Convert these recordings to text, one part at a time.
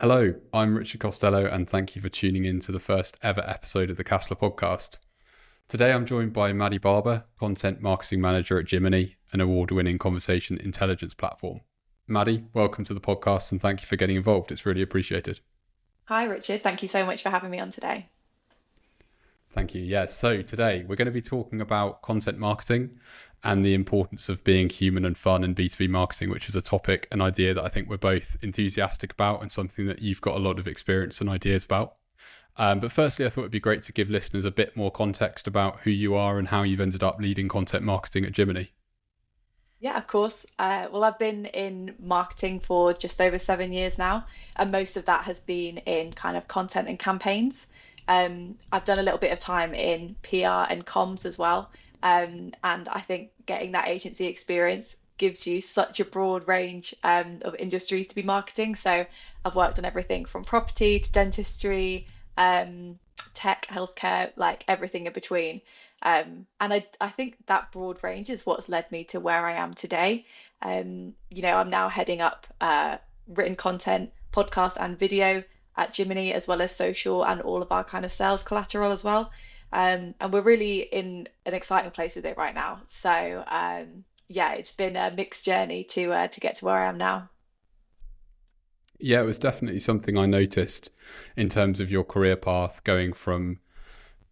Hello, I'm Richard Costello, and thank you for tuning in to the first ever episode of the Castler podcast. Today I'm joined by Maddy Barber, Content Marketing Manager at Jiminny, an award-winning conversation intelligence platform. Maddy, welcome to the podcast and thank you for getting involved. It's really appreciated. Hi, Richard. Thank you so much for having me on today. Thank you. Yeah, so today we're going to be talking about content marketing and the importance of being human and fun in B2B marketing, which is a topic, an idea that I think we're both enthusiastic about and something that you've got a lot of experience and ideas about. But firstly, I thought it'd be great to give listeners a bit more context about who you are and how you've ended up leading content marketing at Jiminny. Yeah, of course. Well, I've been in marketing for just over 7 years now, and most of that has been in kind of content and campaigns. I've done a little bit of time in PR and comms as well. And I think getting that agency experience gives you such a broad range of industries to be marketing. So I've worked on everything from property to dentistry, tech, healthcare, like everything in between. And I think that broad range is what's led me to where I am today. I'm now heading up written content, podcast, and video at Jiminny, as well as social and all of our kind of sales collateral as well. And we're really in an exciting place with it right now. So yeah, it's been a mixed journey to get to where I am now. Yeah, it was definitely something I noticed in terms of your career path going from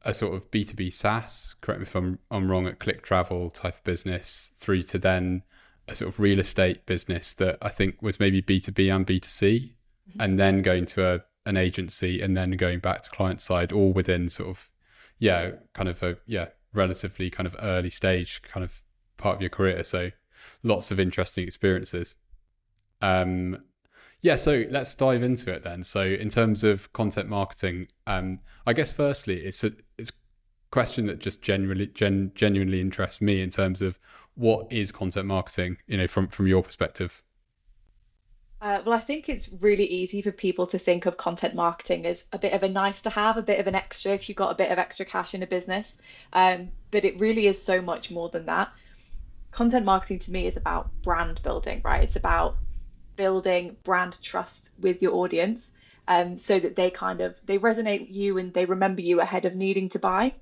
a sort of B2B SaaS, correct me if I'm wrong, at Click Travel type of business through to then a sort of real estate business that I think was maybe B2B and B2C, and then going to an agency and then going back to client side, all within sort of, kind of relatively kind of early stage kind of part of your career. So lots of interesting experiences. So let's dive into it then. So in terms of content marketing, I guess firstly, it's a question that just genuinely interests me in terms of what is content marketing, from your perspective. Well, I think it's really easy for people to think of content marketing as a bit of a nice to have, a bit of an extra if you've got a bit of extra cash in a business. But it really is so much more than that. Content marketing to me is about brand building, right? It's about building brand trust with your audience, so that they resonate with you and they remember you ahead of needing to buy.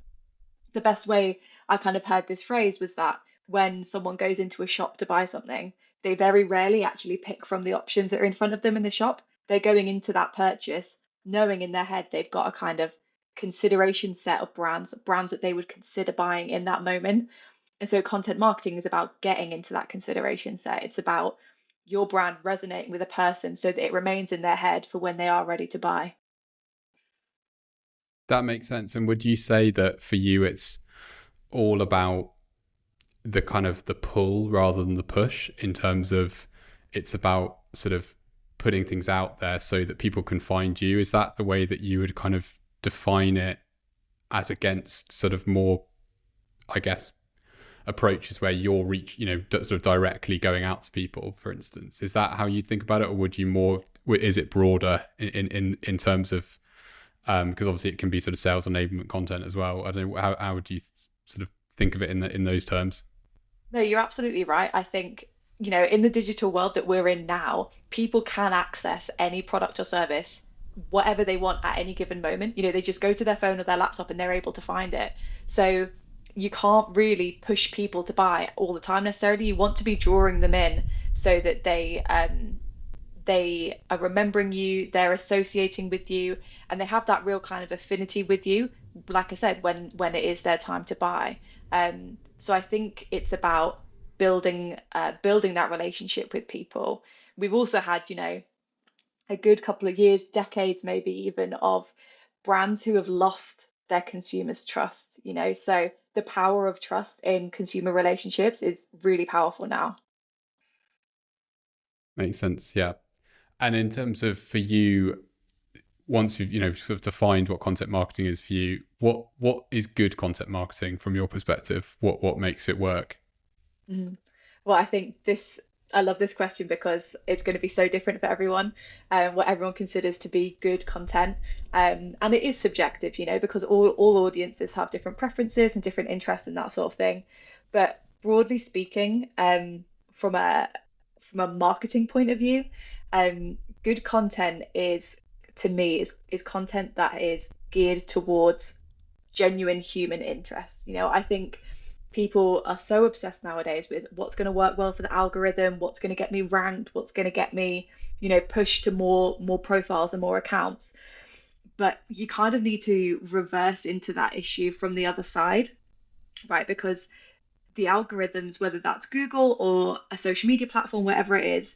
The best way I kind of heard this phrase was that when someone goes into a shop to buy something, they very rarely actually pick from the options that are in front of them in the shop. They're going into that purchase knowing in their head they've got a kind of consideration set of brands that they would consider buying in that moment. And so content marketing is about getting into that consideration set. It's about your brand resonating with a person so that it remains in their head for when they are ready to buy. That makes sense. And would you say that for you, it's all about the kind of the pull rather than the push, in terms of it's about sort of putting things out there so that people can find you? Is that the way that you would kind of define it, as against sort of more, I guess, approaches where you're sort of directly going out to people, for instance? Is that how you think about it, or would you more, is it broader in terms of, because obviously it can be sort of sales enablement content as well. I don't know, how would you sort of think of it in those terms? No, you're absolutely right. I think, in the digital world that we're in now, people can access any product or service, whatever they want at any given moment. They just go to their phone or their laptop and they're able to find it. So you can't really push people to buy all the time necessarily. You want to be drawing them in so that they are remembering you, they're associating with you, and they have that real kind of affinity with you, like I said, when it is their time to buy. So I think it's about building that relationship with people. We've also had, a good couple of years, decades maybe even, of brands who have lost their consumers' trust, so the power of trust in consumer relationships is really powerful now. Makes sense. Yeah. And in terms of, for you, once you've sort of defined what content marketing is for you, what is good content marketing from your perspective? What makes it work? Mhm. Well, I love this question because it's going to be so different for everyone, what everyone considers to be good content. And it is subjective, because all audiences have different preferences and different interests and that sort of thing. But broadly speaking, from a marketing point of view, good content is, to me, is content that is geared towards genuine human interest. I think people are so obsessed nowadays with what's going to work well for the algorithm, what's going to get me ranked, what's going to get me, pushed to more profiles and more accounts. But you kind of need to reverse into that issue from the other side, right? Because the algorithms, whether that's Google or a social media platform, whatever it is,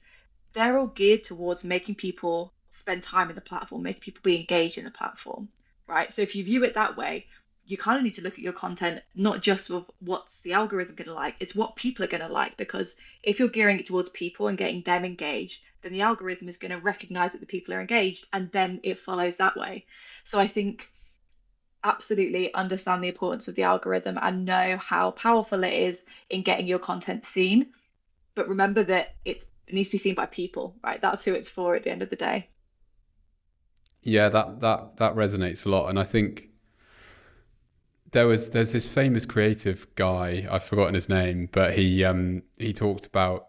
they're all geared towards making people spend time in the platform, making people be engaged in the platform, right? So if you view it that way, you kind of need to look at your content not just with what's the algorithm going to like, it's what people are going to like. Because if you're gearing it towards people and getting them engaged, then the algorithm is going to recognize that the people are engaged, and then it follows that way. So I think absolutely understand the importance of the algorithm and know how powerful it is in getting your content seen. But remember that it needs to be seen by people, right? That's who it's for at the end of the day. Yeah, that resonates a lot. And I think there's this famous creative guy, I've forgotten his name, but he talked about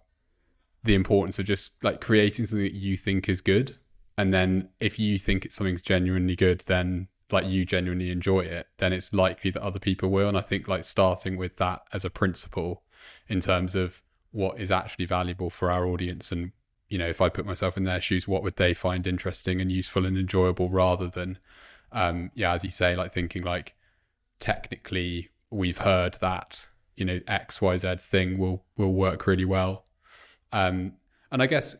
the importance of just like creating something that you think is good. And then if you think something's genuinely good, then like you genuinely enjoy it, then it's likely that other people will. And I think like starting with that as a principle in terms of what is actually valuable for our audience, and if I put myself in their shoes, what would they find interesting and useful and enjoyable, rather than as you say, like thinking like technically we've heard that XYZ thing will work really well. And I guess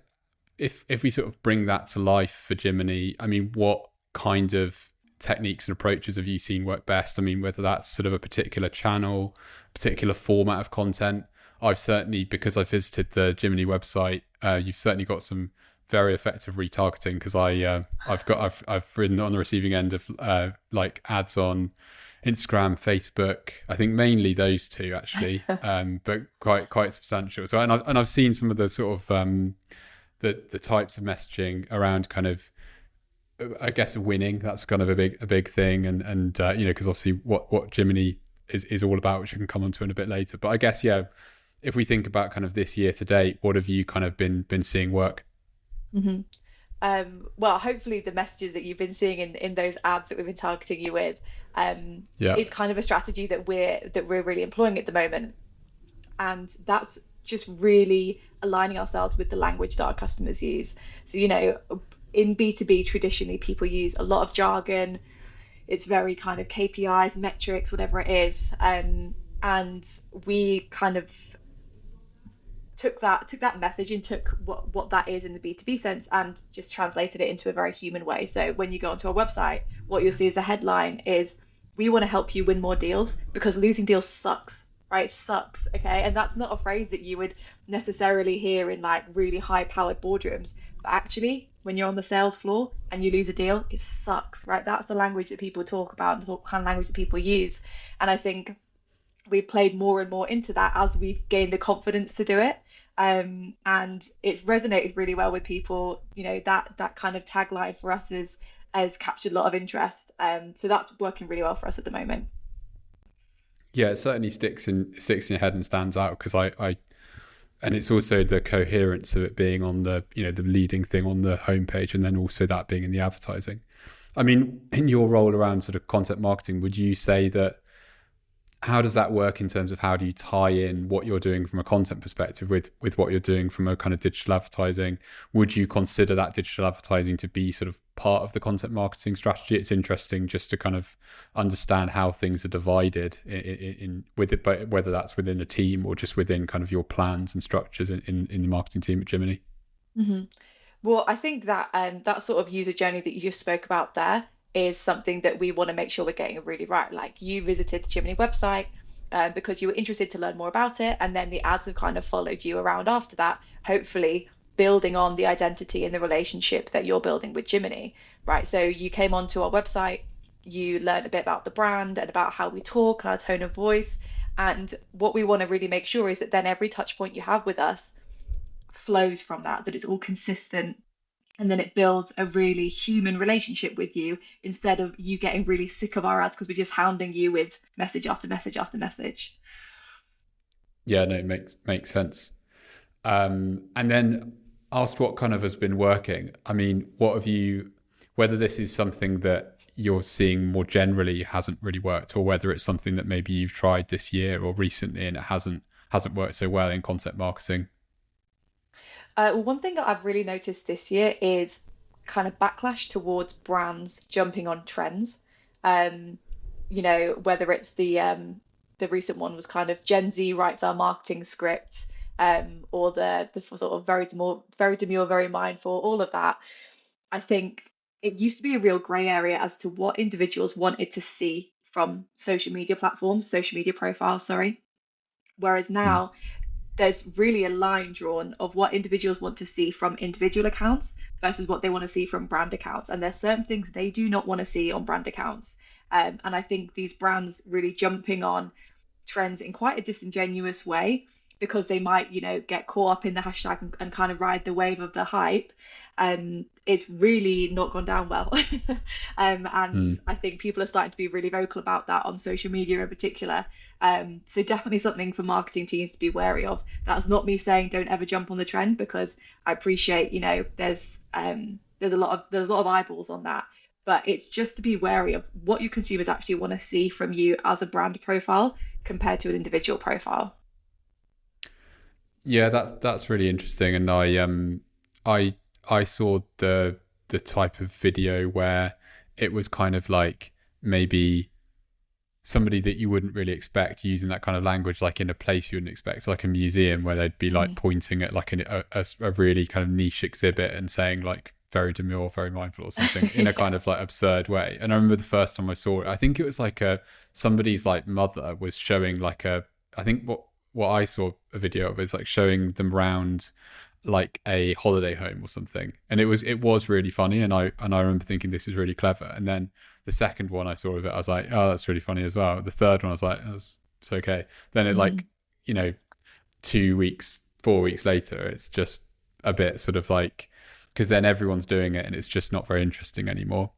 if we sort of bring that to life for Jiminny, I mean, what kind of techniques and approaches have you seen work best? I mean, whether that's sort of a particular channel, particular format of content. I've certainly, because I visited the Jiminny website, you've certainly got some very effective retargeting, because I've been on the receiving end of like ads on Instagram, Facebook. I think mainly those two actually, but quite substantial. So and I've seen some of the sort of the types of messaging around kind of, I guess, winning. That's kind of a big thing, and because obviously what Jiminny is all about, which we can come on to in a bit later. But I guess if we think about kind of this year to date, what have you kind of been seeing work? Hmm. Well, hopefully the messages that you've been seeing in those ads that we've been targeting you with, Yeah. is kind of a strategy that we're really employing at the moment, and that's just really aligning ourselves with the language that our customers use. So in B2B, traditionally people use a lot of jargon. It's very kind of KPIs, metrics, whatever it is, and we kind of took that message and took what that is in the B2B sense and just translated it into a very human way. So when you go onto our website, what you'll see as a headline is, we want to help you win more deals because losing deals sucks, right? It sucks. Okay. And that's not a phrase that you would necessarily hear in like really high powered boardrooms. But actually, when you're on the sales floor and you lose a deal, it sucks, right? That's the language that people talk about and the kind of language that people use. And I think we've played more and more into that as we've gained the confidence to do it. And it's resonated really well with people. That kind of tagline for us has captured a lot of interest. So that's working really well for us at the moment. Yeah, it certainly sticks in your head and stands out, because I and it's also the coherence of it being on the the leading thing on the homepage, and then also that being in the advertising. I mean, in your role around sort of content marketing, would you say that, how does that work in terms of how do you tie in what you're doing from a content perspective with what you're doing from a kind of digital advertising? Would you consider that digital advertising to be sort of part of the content marketing strategy? It's interesting just to kind of understand how things are divided in with it, but whether that's within a team or just within kind of your plans and structures in the marketing team at Jiminny. Hmm. Well, I think that that sort of user journey that you just spoke about there is something that we want to make sure we're getting really right. Like, you visited the Jiminny website because you were interested to learn more about it, and then the ads have kind of followed you around after that, hopefully building on the identity and the relationship that you're building with Jiminny, right? So you came onto our website, you learned a bit about the brand and about how we talk and our tone of voice. And what we want to really make sure is that then every touch point you have with us flows from that it's all consistent, and then it builds a really human relationship with you, instead of you getting really sick of our ads because we're just hounding you with message after message after message. Yeah, no, it makes sense. And then asked what kind of has been working. I mean, what have you, whether this is something that you're seeing more generally hasn't really worked, or whether it's something that maybe you've tried this year or recently and it hasn't worked so well in content marketing. One thing that I've really noticed this year is kind of backlash towards brands jumping on trends. Um, whether it's the recent one was kind of Gen Z writes our marketing scripts, or the sort of very demure, very mindful, all of that. I think it used to be a real grey area as to what individuals wanted to see from social media platforms, social media profiles, sorry. Whereas Mm. now there's really a line drawn of what individuals want to see from individual accounts versus what they want to see from brand accounts. And there's certain things they do not want to see on brand accounts. And I think these brands really jumping on trends in quite a disingenuous way because they might, get caught up in the hashtag and kind of ride the wave of the hype. It's really not gone down well. And Mm. I think people are starting to be really vocal about that on social media in particular. So definitely something for marketing teams to be wary of. That's not me saying don't ever jump on the trend because I appreciate, there's a lot of eyeballs on that. But it's just to be wary of what your consumers actually want to see from you as a brand profile compared to an individual profile. Yeah, that's really interesting. And I I saw the type of video where it was kind of like maybe somebody that you wouldn't really expect using that kind of language, like in a place you wouldn't expect, like a museum, where they'd be like Mm. pointing at like a really kind of niche exhibit and saying like very demure, very mindful or something in a Yeah. kind of like absurd way. And I remember the first time I saw it, I think it was like somebody's like mother was showing like I think what I saw a video of is like showing them around like a holiday home or something, and it was really funny, and I remember thinking this is really clever. And then the second one I saw of it, I was like, oh, that's really funny as well. The third one I was like, it's okay. Then it Mm. like, you know 2 weeks 4 weeks later, it's just a bit sort of like, because then everyone's doing it and it's just not very interesting anymore.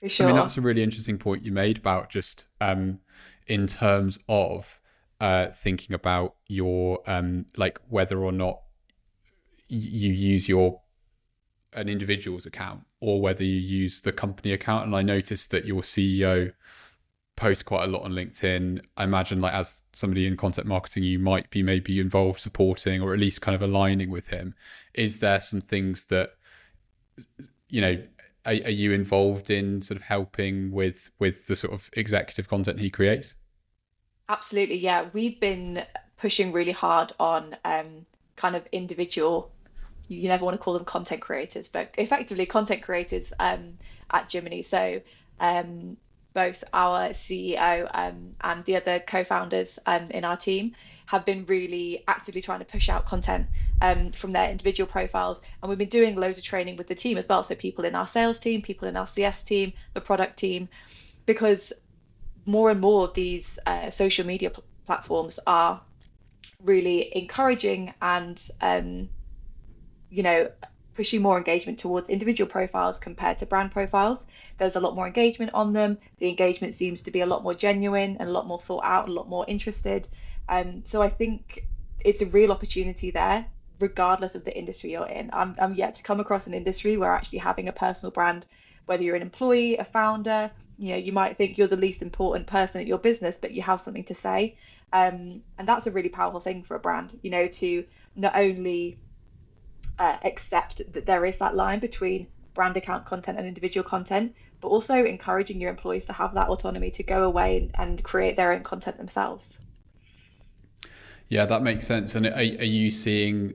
For I mean, sure. that's a really interesting point you made about just in terms of thinking about your like whether or not you use your an individual's account or whether you use the company account. And I noticed that your CEO posts quite a lot on LinkedIn. I imagine, like, as somebody in content marketing, you might be maybe involved supporting or at least kind of aligning with him. Is there some things that, you know, are you involved in sort of helping with the sort of executive content he creates? Absolutely. Yeah. We've been pushing really hard on kind of individual, you never want to call them content creators, but effectively content creators at Jiminny. So both our CEO and the other co-founders in our team have been really actively trying to push out content from their individual profiles. And we've been doing loads of training with the team as well. So people in our sales team, people in our CS team, the product team, because more and more these social media platforms are really encouraging and you know, pushing more engagement towards individual profiles compared to brand profiles. There's a lot more engagement on them. The engagement seems to be a lot more genuine and a lot more thought out, and a lot more interested. So I think it's a real opportunity there, regardless of the industry you're in. I'm yet to come across an industry where actually having a personal brand, whether you're an employee, a founder, you might think you're the least important person at your business, but you have something to say. And that's a really powerful thing for a brand, to not only accept that there is that line between brand account content and individual content, but also encouraging your employees to have that autonomy to go away and create their own content themselves. Yeah, that makes sense. And are you seeing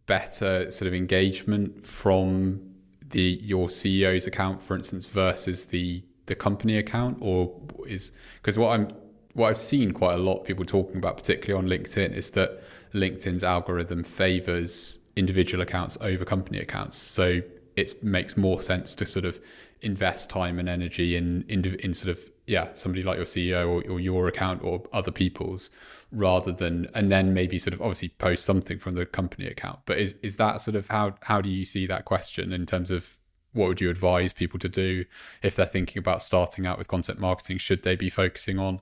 better sort of engagement from your CEO's account, for instance, versus the company account? Or is, because what I've seen quite a lot of people talking about, particularly on LinkedIn, is that LinkedIn's algorithm favors individual accounts over company accounts. So it makes more sense to sort of invest time and energy in sort of, yeah, somebody like your CEO or your account or other people's, rather than, and then maybe sort of obviously post something from the company account. But is that sort of how do you see that question in terms of what would you advise people to do if they're thinking about starting out with content marketing? Should they be focusing on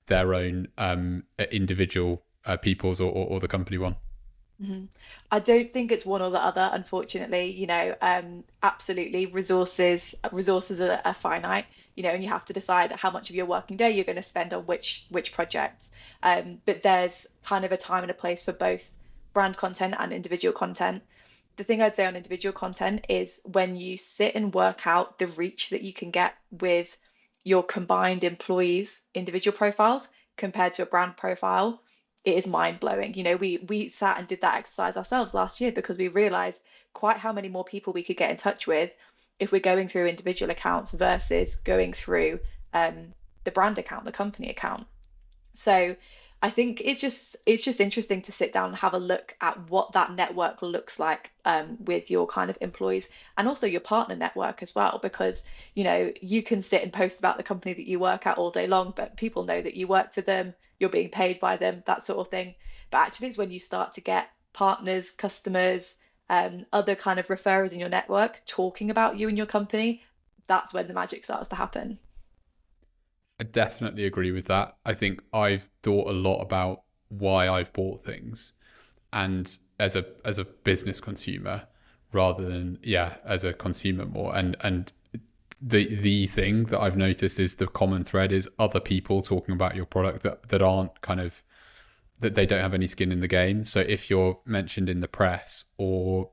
their own individual people's or the company one? Mhm. I don't think it's one or the other, unfortunately. Absolutely, resources are finite, and you have to decide how much of your working day you're going to spend on which projects. But there's kind of a time and a place for both brand content and individual content. The thing I'd say on individual content is when you sit and work out the reach that you can get with your combined employees' individual profiles compared to a brand profile, it is mind blowing. We sat and did that exercise ourselves last year because we realized quite how many more people we could get in touch with if we're going through individual accounts versus going through the brand account, the company account. So I think it's just interesting to sit down and have a look at what that network looks like with your kind of employees and also your partner network as well, because you can sit and post about the company that you work at all day long, but people know that you work for them, you're being paid by them, that sort of thing. But actually, it's when you start to get partners, customers, other kind of referrers in your network talking about you and your company, that's when the magic starts to happen. I definitely agree with that. I think I've thought a lot about why I've bought things, and as a business consumer rather than as a consumer more. And the thing that I've noticed is the common thread is other people talking about your product that aren't kind of that they don't have any skin in the game. So if you're mentioned in the press, or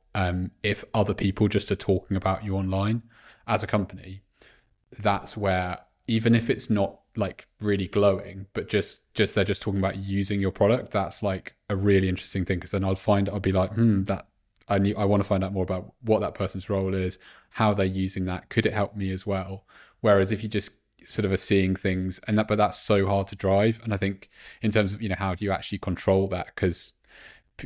if other people just are talking about you online as a company, that's where, even if it's not like really glowing, but just they're just talking about using your product, that's like a really interesting thing, because then I'll be like, that I want to find out more about what that person's role is, how they're using that, could it help me as well? Whereas if you just sort of are seeing things but that's so hard to drive. And I think in terms of how do you actually control that, because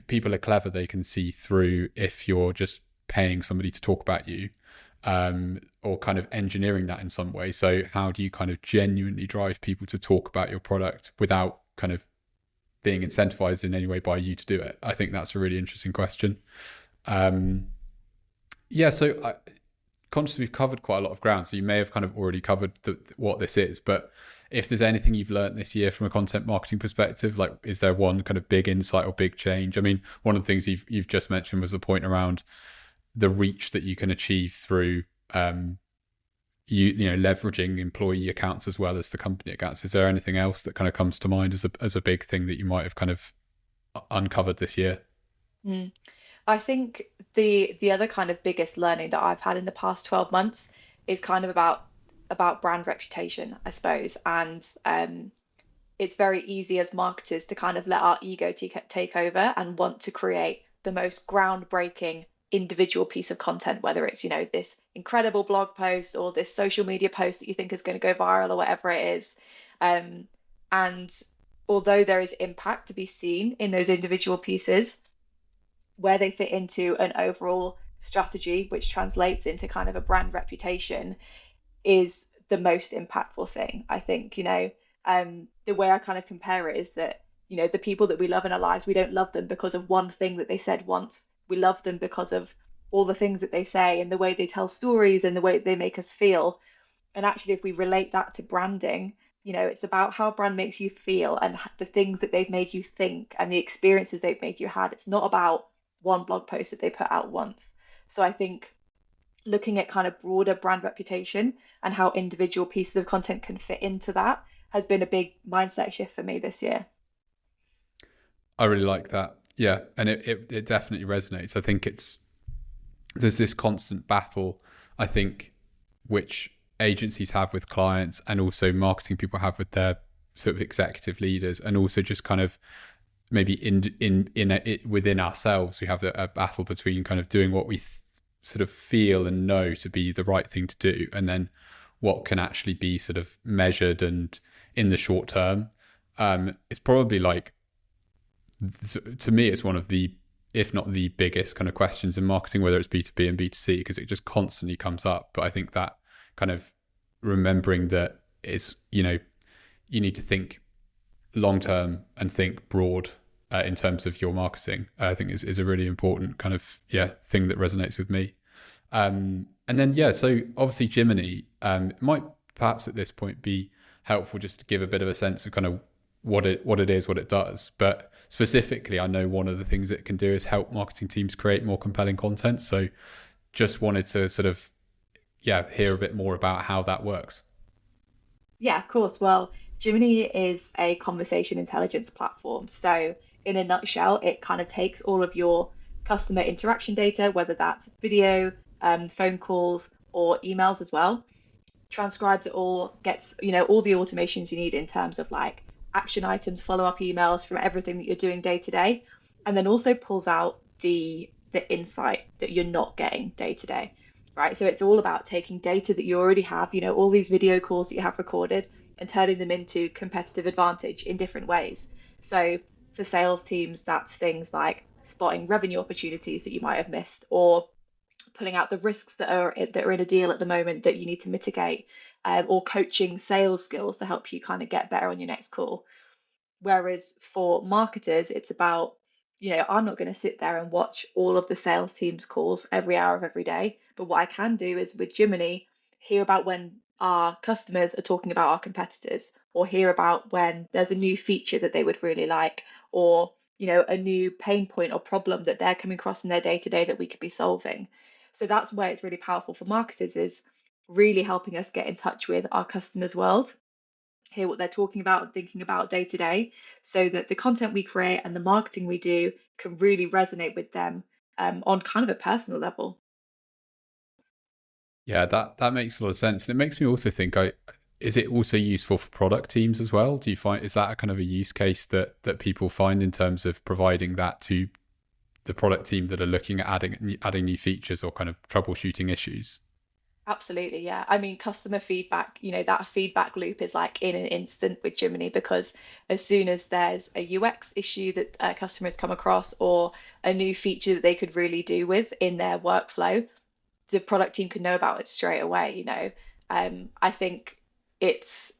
people are clever, they can see through if you're just paying somebody to talk about you, or kind of engineering that in some way. So how do you kind of genuinely drive people to talk about your product without kind of being incentivized in any way by you to do it? I think that's a really interesting question. So conscious we've covered quite a lot of ground, so you may have kind of already covered what this is, but if there's anything you've learned this year from a content marketing perspective, like is there one kind of big insight or big change? I mean, one of the things you've just mentioned was the point around the reach that you can achieve through leveraging employee accounts as well as the company accounts. Is there anything else that kind of comes to mind as a big thing that you might have kind of uncovered this year? Mm. I think the other kind of biggest learning that I've had in the past 12 months is kind of about brand reputation, I suppose. And it's very easy as marketers to kind of let our ego take over and want to create the most groundbreaking individual piece of content, whether it's, this incredible blog post or this social media post that you think is going to go viral or whatever it is. And although there is impact to be seen in those individual pieces, where they fit into an overall strategy, which translates into kind of a brand reputation, is the most impactful thing. I think, the way I kind of compare it is that, the people that we love in our lives, we don't love them because of one thing that they said once. We love them because of all the things that they say and the way they tell stories and the way they make us feel. And actually, if we relate that to branding, it's about how brand makes you feel and the things that they've made you think and the experiences they've made you had. It's not about one blog post that they put out once. So I think looking at kind of broader brand reputation and how individual pieces of content can fit into that has been a big mindset shift for me this year. I really like that. Yeah. And it definitely resonates. I think there's this constant battle, I think, which agencies have with clients and also marketing people have with their sort of executive leaders, and also just kind of maybe within ourselves, we have a battle between kind of doing what we sort of feel and know to be the right thing to do, and then what can actually be sort of measured and in the short term. It's probably like, to me, it's one of the, if not the biggest kind of questions in marketing, whether it's B2B and B2C, because it just constantly comes up. But I think that kind of remembering that is, you need to think long term and think broad in terms of your marketing, I think is a really important kind of thing that resonates with me. And then so obviously Jiminny, might perhaps at this point be helpful just to give a bit of a sense of kind of what it is, what it does. But specifically, I know one of the things it can do is help marketing teams create more compelling content. So just wanted to sort of hear a bit more about how that works. Yeah, of course. Well, Jiminny is a conversation intelligence platform. So, in a nutshell, it kind of takes all of your customer interaction data, whether that's video, phone calls, or emails as well, transcribes it all, gets, all the automations you need in terms of like action items, follow-up emails from everything that you're doing day to day, and then also pulls out the insight that you're not getting day to day. Right. So it's all about taking data that you already have, all these video calls that you have recorded and turning them into competitive advantage in different ways. So for sales teams, that's things like spotting revenue opportunities that you might have missed, or pulling out the risks that are in a deal at the moment that you need to mitigate, or coaching sales skills to help you kind of get better on your next call. Whereas for marketers, it's about, I'm not going to sit there and watch all of the sales team's calls every hour of every day. But what I can do is with Jiminny, hear about when our customers are talking about our competitors, or hear about when there's a new feature that they would really like, or, a new pain point or problem that they're coming across in their day to day that we could be solving. So that's where it's really powerful for marketers, is really helping us get in touch with our customers' world, hear what they're talking about and thinking about day to day, so that the content we create and the marketing we do can really resonate with them, on kind of a personal level. Yeah, that makes a lot of sense. And it makes me also think, is it also useful for product teams as well? Do you find, is that a kind of a use case that people find in terms of providing that to the product team that are looking at adding new features or kind of troubleshooting issues? Absolutely, yeah. I mean, customer feedback, that feedback loop is like in an instant with Jiminny, because as soon as there's a UX issue that customers come across, or a new feature that they could really do with in their workflow, the product team can know about it straight away. I think it's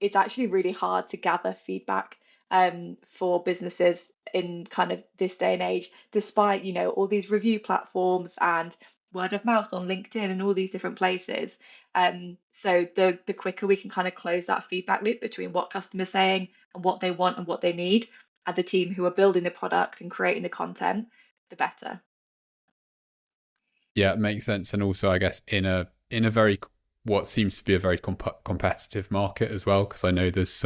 it's actually really hard to gather feedback, for businesses in kind of this day and age, despite, all these review platforms and word of mouth on LinkedIn and all these different places. So the quicker we can kind of close that feedback loop between what customers are saying and what they want and what they need, and the team who are building the product and creating the content, the better. Yeah, it makes sense. And also, I guess in a very what seems to be a very competitive market as well, because I know there's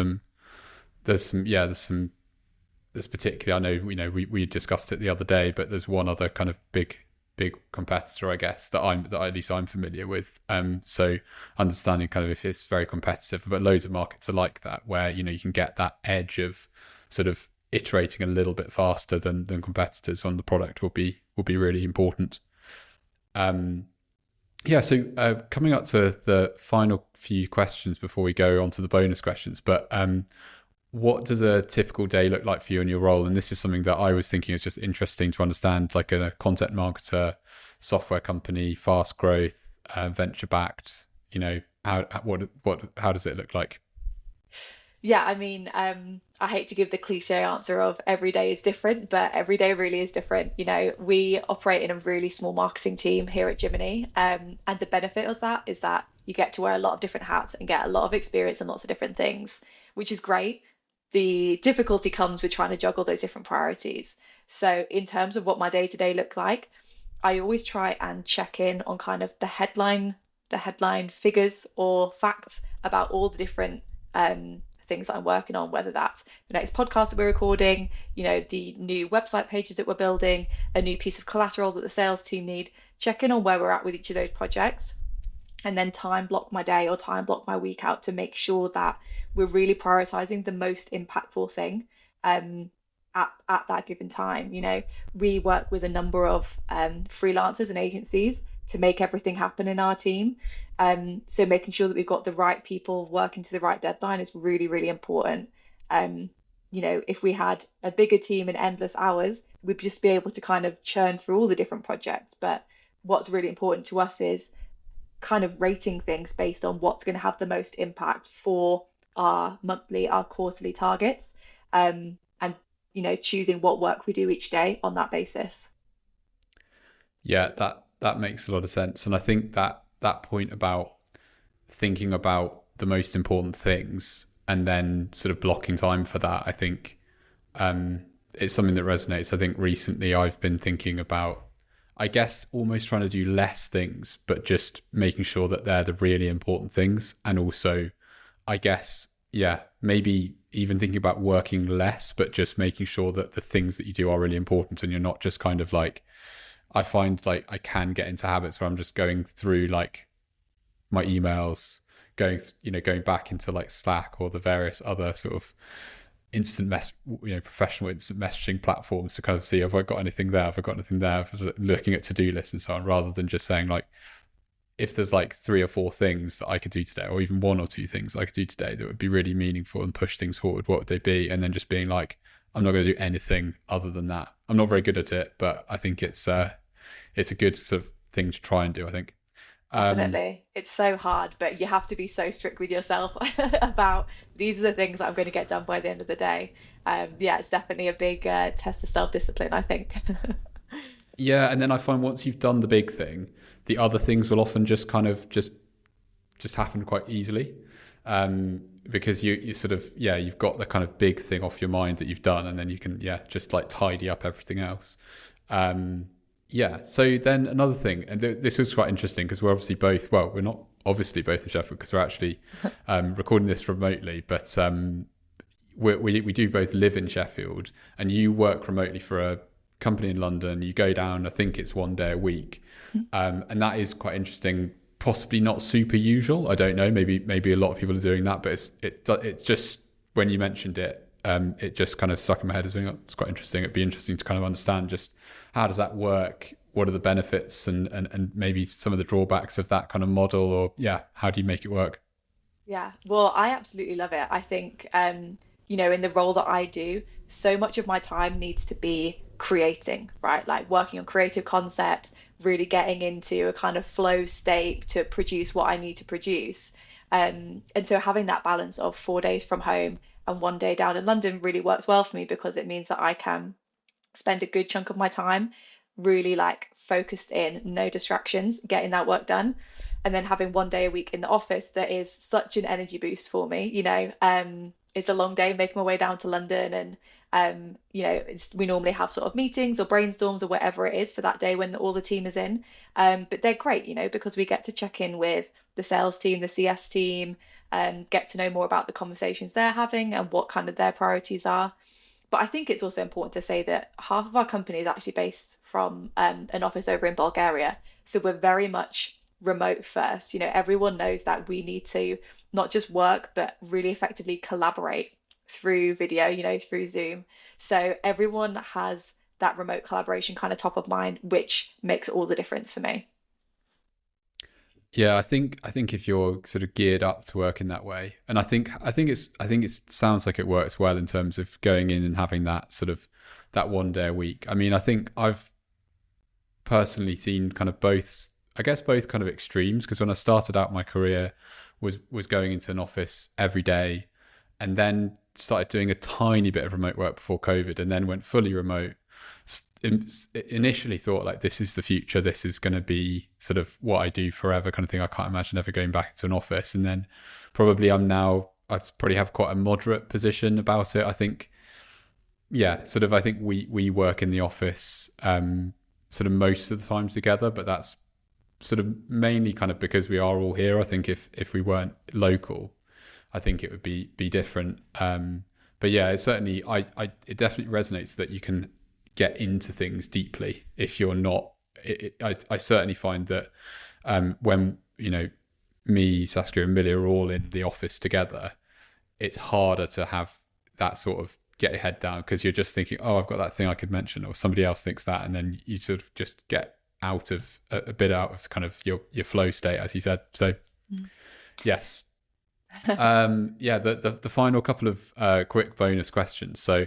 particularly, I know, we discussed it the other day, but there's one other kind of big competitor, I guess, that at least I'm familiar with. So understanding kind of if it's very competitive, but loads of markets are like that, where you can get that edge of sort of iterating a little bit faster than competitors on the product will be really important. So coming up to the final few questions before we go on to the bonus questions, but what does a typical day look like for you in your role? And this is something that I was thinking is just interesting to understand, like a content marketer, software company, fast growth, venture backed. How does it look like? Yeah, I mean, I hate to give the cliche answer of every day is different, but every day really is different. We operate in a really small marketing team here at Jiminny, and the benefit of that is that you get to wear a lot of different hats and get a lot of experience in lots of different things, which is great. The difficulty comes with trying to juggle those different priorities. So, in terms of what my day to day look like, I always try and check in on kind of the headline figures or facts about all the different, things that I'm working on, whether that's the next podcast that we're recording, the new website pages that we're building, a new piece of collateral that the sales team need. Check in on where we're at with each of those projects, and then time block my day or time block my week out to make sure that we're really prioritizing the most impactful thing, at that given time. We work with a number of freelancers and agencies to make everything happen in our team. So making sure that we've got the right people working to the right deadline is really, really important. If we had a bigger team and endless hours, we'd just be able to kind of churn through all the different projects. But what's really important to us is kind of rating things based on what's going to have the most impact for our monthly, our quarterly targets, and choosing what work we do each day on that basis. Yeah, that makes a lot of sense. And I think that point about thinking about the most important things and then sort of blocking time for that, I think it's something that resonates. I think recently I've been thinking about, I guess, almost trying to do less things, but just making sure that they're the really important things. And also, I guess, yeah, maybe even thinking about working less, but just making sure that the things that you do are really important, and you're not just kind of like, I find like I can get into habits where I'm just going through like my emails, going back into like Slack or the various other sort of professional instant messaging platforms to kind of see, have I got anything there? Have I got anything there? Looking at to-do lists and so on, rather than just saying like, if there's like 3 or 4 things that I could do today, or even 1 or 2 things I could do today that would be really meaningful and push things forward, what would they be? And then just being like, I'm not going to do anything other than that. I'm not very good at it, but I think it's a good sort of thing to try and do, I think. Definitely. It's so hard, but you have to be so strict with yourself about these are the things that I'm going to get done by the end of the day. Yeah, it's definitely a big test of self-discipline, I think. Yeah, and then I find once you've done the big thing, the other things will often just kind of just happen quite easily, because you sort of, yeah, you've got the kind of big thing off your mind that you've done, and then you can, yeah, just like tidy up everything else. Yeah. So then another thing, and this was quite interesting because we're obviously both, well, we're not obviously both in Sheffield because we're actually recording this remotely, but we do both live in Sheffield, and you work remotely for a company in London. You go down, I think it's 1 day a week, and that is quite interesting. Possibly not super usual. I don't know. Maybe a lot of people are doing that, but it's just, when you mentioned it, it just kind of stuck in my head as being, it's quite interesting. It'd be interesting to kind of understand just how does that work? What are the benefits and maybe some of the drawbacks of that kind of model, or yeah, how do you make it work? Yeah, well, I absolutely love it. I think, in the role that I do, so much of my time needs to be creating, right? Like working on creative concepts, really getting into a kind of flow state to produce what I need to produce. And so having that balance of 4 days from home and 1 day down in London really works well for me because it means that I can spend a good chunk of my time really like focused in, no distractions, getting that work done. And then having 1 day a week in the office that is such an energy boost for me. It's a long day making my way down to London, and we normally have sort of meetings or brainstorms or whatever it is for that day when all the team is in. But they're great, because we get to check in with the sales team, the CS team, and get to know more about the conversations they're having and what kind of their priorities are. But I think it's also important to say that half of our company is actually based from an office over in Bulgaria. So we're very much remote first. Everyone knows that we need to not just work, but really effectively collaborate through video, through Zoom. So everyone has that remote collaboration kind of top of mind, which makes all the difference for me. Yeah, I think if you're sort of geared up to work in that way, and I think it sounds like it works well in terms of going in and having that sort of that 1 day a week. I mean, I think I've personally seen kind of both, I guess both kind of extremes, because when I started out my career was going into an office every day, and then started doing a tiny bit of remote work before COVID, and then went fully remote. Initially thought like, this is the future, this is going to be sort of what I do forever kind of thing. I can't imagine ever going back to an office. And then I probably have quite a moderate position about it. I think, yeah, sort of, I think we work in the office sort of most of the time together, but that's sort of mainly kind of because we are all here. I think if we weren't local, I think it would be different. But yeah, it certainly, it definitely resonates that you can get into things deeply if you're not. I certainly find that when me, Saskia, and Millie are all in the office together, it's harder to have that sort of get your head down, because you're just thinking, oh, I've got that thing I could mention, or somebody else thinks that, and then you sort of just get out of a bit out of kind of your flow state, as you said. So yes. Yeah, the final couple of quick bonus questions. So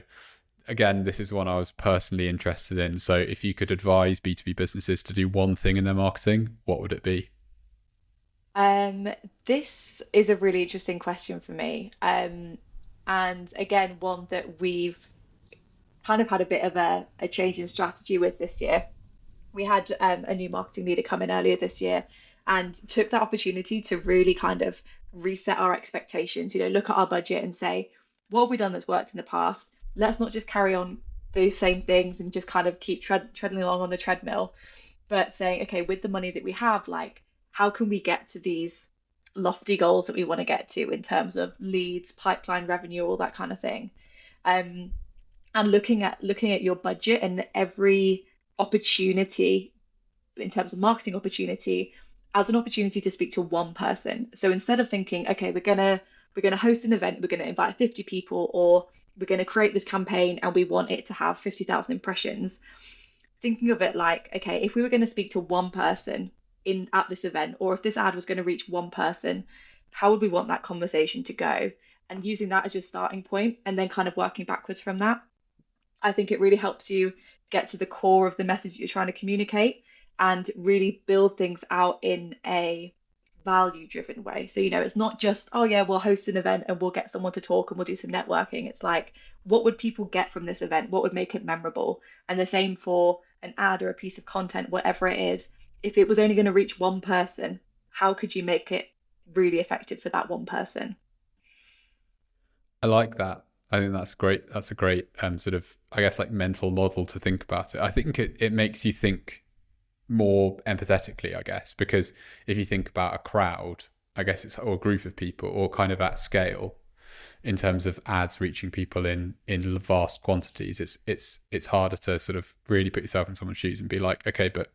again, this is one I was personally interested in. So if you could advise B2B businesses to do one thing in their marketing, what would it be? This is a really interesting question for me. And again, one that we've kind of had a bit of a change in strategy with this year. We had a new marketing leader come in earlier this year, and took that opportunity to really kind of reset our expectations, look at our budget and say, what have we done that's worked in the past? Let's not just carry on those same things and just kind of keep treading along on the treadmill, but saying, okay, with the money that we have, like, how can we get to these lofty goals that we want to get to in terms of leads, pipeline revenue, all that kind of thing. Um, and looking at your budget and every opportunity in terms of marketing opportunity as an opportunity to speak to one person. So instead of thinking, okay, we're gonna host an event, we're gonna invite 50 people, or we're gonna create this campaign and we want it to have 50,000 impressions, thinking of it like, okay, if we were going to speak to one person in at this event, or if this ad was going to reach one person, how would we want that conversation to go? And using that as your starting point and then kind of working backwards from that, I think it really helps you get to the core of the message that you're trying to communicate and really build things out in a value driven way. So, it's not just, oh yeah, we'll host an event and we'll get someone to talk and we'll do some networking. It's like, what would people get from this event? What would make it memorable? And the same for an ad or a piece of content, whatever it is. If it was only going to reach one person, how could you make it really effective for that one person? I like that. I think that's great. That's a great sort of, I guess, like mental model to think about it. I think it makes you think more empathetically, I guess, because if you think about a crowd, I guess it's, or a group of people, or kind of at scale in terms of ads reaching people in vast quantities, it's harder to sort of really put yourself in someone's shoes and be like, okay, but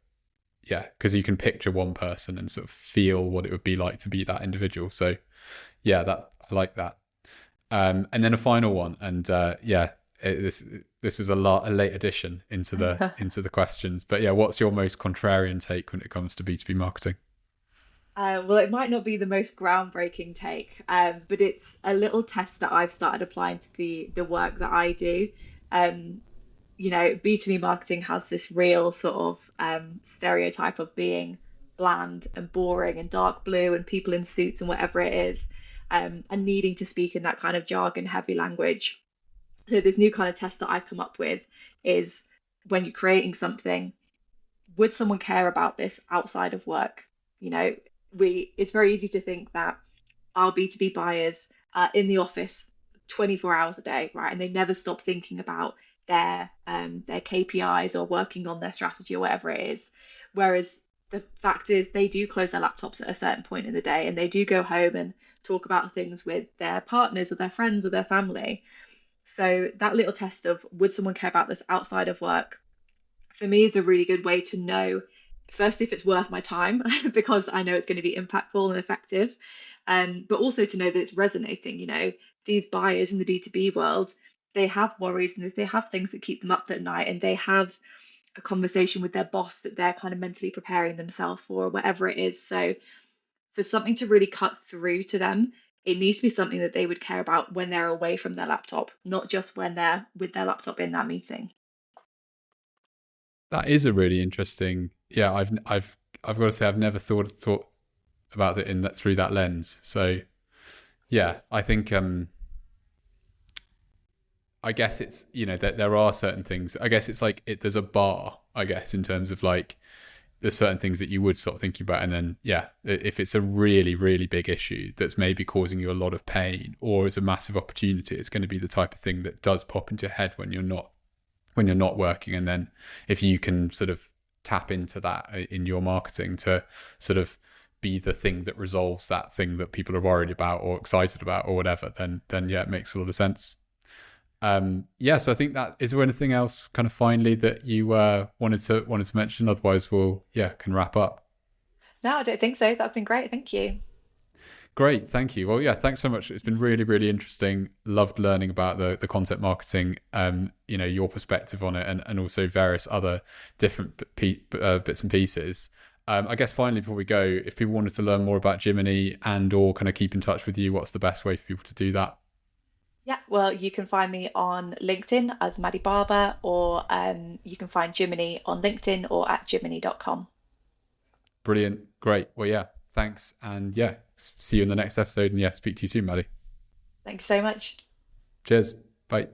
yeah, because you can picture one person and sort of feel what it would be like to be that individual. So yeah, that I like that. And then a final one, and this was a late addition into the questions, but yeah, what's your most contrarian take when it comes to B2B marketing? Well, it might not be the most groundbreaking take, but it's a little test that I've started applying to the work that I do. Um, B2B marketing has this real sort of stereotype of being bland and boring and dark blue and people in suits and whatever it is, and needing to speak in that kind of jargon heavy language. So this new kind of test that I've come up with is, when you're creating something, would someone care about this outside of work? You know, it's very easy to think that our B2B buyers are in the office 24 hours a day, right? And they never stop thinking about their KPIs or working on their strategy or whatever it is. Whereas the fact is they do close their laptops at a certain point in the day and they do go home and talk about things with their partners or their friends or their family. So that little test of, would someone care about this outside of work, for me is a really good way to know, firstly, if it's worth my time because I know it's going to be impactful and effective, but also to know that it's resonating. These buyers in the B2B world, they have worries and they have things that keep them up at night, and they have a conversation with their boss that they're kind of mentally preparing themselves for, or whatever it is. So for something to really cut through to them, it needs to be something that they would care about when they're away from their laptop, not just when they're with their laptop in that meeting. That is a really interesting. Yeah, I've got to say I've never thought about it in that through that lens. So yeah, I think I guess it's, that there are certain things. I guess it's like there's a bar, I guess, in terms of like there's certain things that you would start thinking about, and then yeah, if it's a really really big issue that's maybe causing you a lot of pain or is a massive opportunity, it's going to be the type of thing that does pop into your head when you're not working. And then if you can sort of tap into that in your marketing to sort of be the thing that resolves that thing that people are worried about or excited about or whatever, then yeah, it makes a lot of sense. So I think that, is there anything else kind of finally that you wanted to mention? Otherwise we'll can wrap up. No, I don't think so. That's been great. Thank you. Great, thank you. Well, yeah, thanks so much. It's been really, really interesting. Loved learning about the content marketing, your perspective on it, and also various other different bits and pieces. I guess finally, before we go, if people wanted to learn more about Jiminny and or kind of keep in touch with you, what's the best way for people to do that? Yeah, well, you can find me on LinkedIn as Maddy Barber, or you can find Jiminny on LinkedIn or at jiminny.com. Brilliant. Great. Well, yeah, thanks. And yeah, see you in the next episode. And yeah, speak to you soon, Maddy. Thank you so much. Cheers. Bye.